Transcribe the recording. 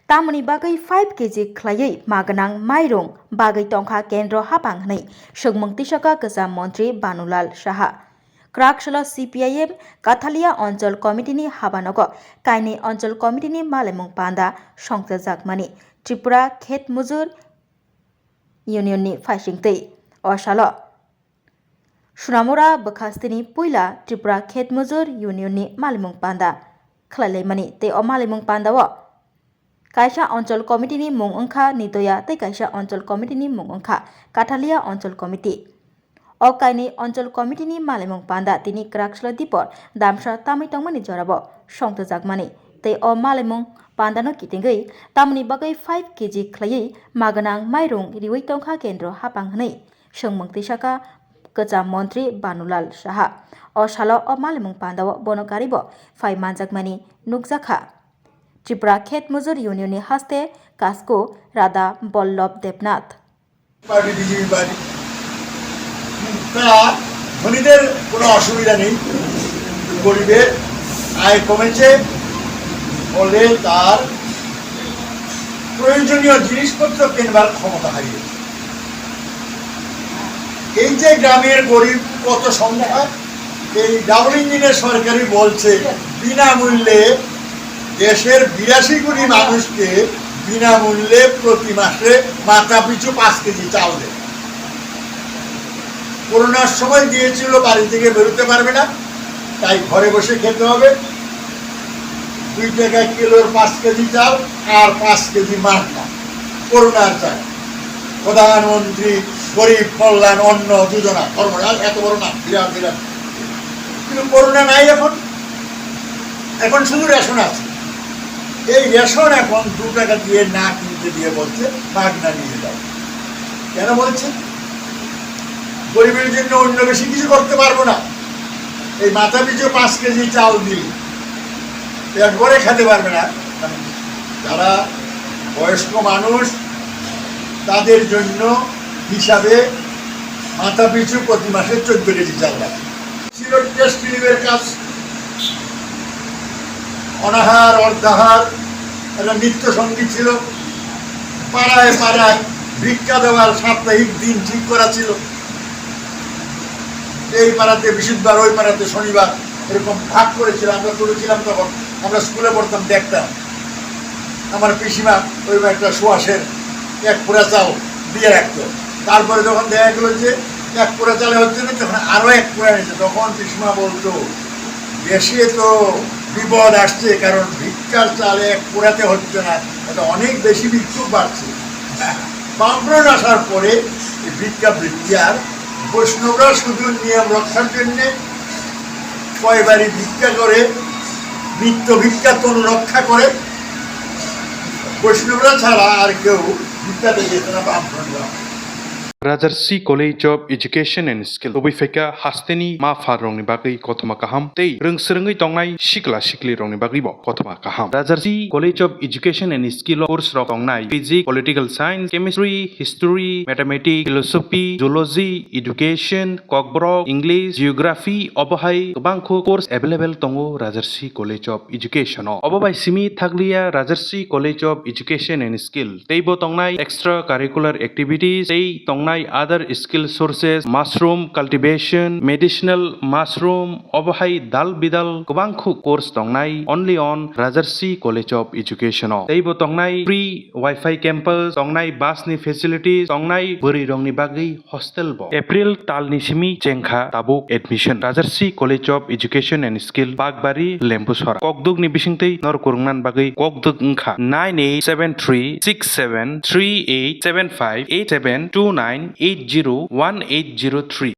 Tamani bagai 5 kg klayai maganang mairung bagai tongkha kendro hapang hnai sugmung tisaka kesam Montri Banulal Saha Krakshala CPIM Kathalia Onchol Committee ni habanogo kaini Onchol Committee ni malemung panda songta jakmani Tripura Khet Muzur Union ni faisingtei osalo Sunamura Bakhastini Puila Tripura Khet Muzur Union ni malemung panda khalaimani te o malemung panda wo Kaisa Onchol Committee ni mung angkha nitoya te kaisa Onchol Committee ni mung angkha Kathalia Onchol Committee o kaini Onchol Committee ni malemung panda tini Krakshala dipor damsa tamai tongmani jorabo songta jakmani te o malemung pandano kitingei tamni bagai 5 kg khlai maganang mairung riwai tongkha kendro hapang hnai songmung tisaka Kecam Montri Banulal Saha o salo o malemung pandawo bonokaribo fai manjakmani nukjakha Tripura Khet Muzur Union ni haste Kasko Radha Bollab Debnath party BJP party তারা ধনীদের কোনো অসুবিধা নেই গরিবের আয় কমেছে ফলে তার প্রয়োজনীয় জিনিসপত্র কেনবার ক্ষমতা হারিয়েছে এই যে গ্রামের গরিব কত সংখ্যা এই ডাবল ইঞ্জিনের সরকারি বলছে বিনামূল্যে দেশের 82 কোটি মানুষকে বিনামূল্যে প্রতি মাসে মাথা পিছু 5 কেজি চাল দেয় করোনার সময় দিয়েছিল বাড়ি থেকে বেরোতে পারবে না তাই ঘরে বসে খেতে হবে 2 টাকা কিলোর 5 কেজি চাল আর 5 কেজি মাথা করোনার চাল প্রধানমন্ত্রী গরিব কল্যাণ অন্ন যোজনা কর্মরা এত বড় না বিরাট বিরাট কিন্তু করোনা নাই এখন শুধু রেশন আছে এই রেশন এখন 2 টাকা দিয়ে না কিনতে দিয়ে বলছে মাগনা নিয়ে যাও কেন বলছে গরিবের জন্য অন্য বেশি কিছু করতে পারবো না এই মাথা পিছু 5 কেজি চাল দিই পেট ভরে খেতে পারবে না যারা বয়স্ক মানুষ তাদের জন্য হিসাবে মাথা পিছু প্রতি মাসে 14 কেজি চাল লাগে ছিল টেস্ট রিলিভের কাজ অনাহার অর্ধাহার একটা নৃত্য সঙ্গীত ছিল পাড়ায় পাড়ায় ভিক্ষা দেওয়ার সাপ্তাহিক দিন ঠিক করা ছিল এই পাড়াতে বৃহস্পতিবার ওই পাড়াতে শনিবার এরকম ভাগ করেছিল আমরা করেছিলাম তখন আমরা স্কুলে পড়তাম দেখতাম আমার পিসিমা ওই একটা সোয়াশের 1 পোড়া চাল দিয়ে রাখতো তারপরে যখন দেখা গেল যে 1 পোড়া চালে হচ্ছে না তখন আরো 1 পোড়া নিয়েছে তখন পিসিমা বলতো বেশি তো বিপদ আসছে কারণ ভিক্ষার চালে 1 পোড়াতে হচ্ছে না এটা অনেক বেশি বিক্ষোভ বাড়ছে বামফ্রন্ট আসার পরে এই ভিক্ষা বৃদ্ধি আর বৈষ্ণবরা শুধু নিয়ম রক্ষার জন্য কয়বারই ভিক্ষা করে নিত্য ভিক্ষা তনু রক্ষা করে বৈষ্ণবরা ছাড়া আর কেউ ভিক্ষা দিতে না বামফ্রন্টরা Rajarsi College of Education and Skill Obifeka Hasteni Ma Farong ni Bagi Kotoma Kaham Tei Rung Serengi Tongnai Shikla Shikli Rong ni Bagi Bo Kotoma Kaham Rajarsi College of Education and Skill course Rong Tongnai Physics, Political Science, Chemistry, History, Mathematics, Philosophy, Zoology, Education, Kokborok, English, Geography, Obohai Kebangko course available Tongo Rajarsi College of Education Obobai Simi Thaglia Rajarsi College of Education and Skill Tei Bo Tongnai extracurricular activities Tei Tongnai other skill sources mushroom cultivation medicinal mushroom obohai dal bidal kubangkhu course tongnai only on Rajarsi College of Education teibo tongnai free wifi campus tongnai bus ni facilities tongnai buri rong ni bagi hostel bo April tal ni simi chengkha tabuk admission Rajarsi College of Education and Skill Bagbari Lembusora kokduk ni bisingtei nor kurungnan bagi kokduk ngkha 98736738758729801803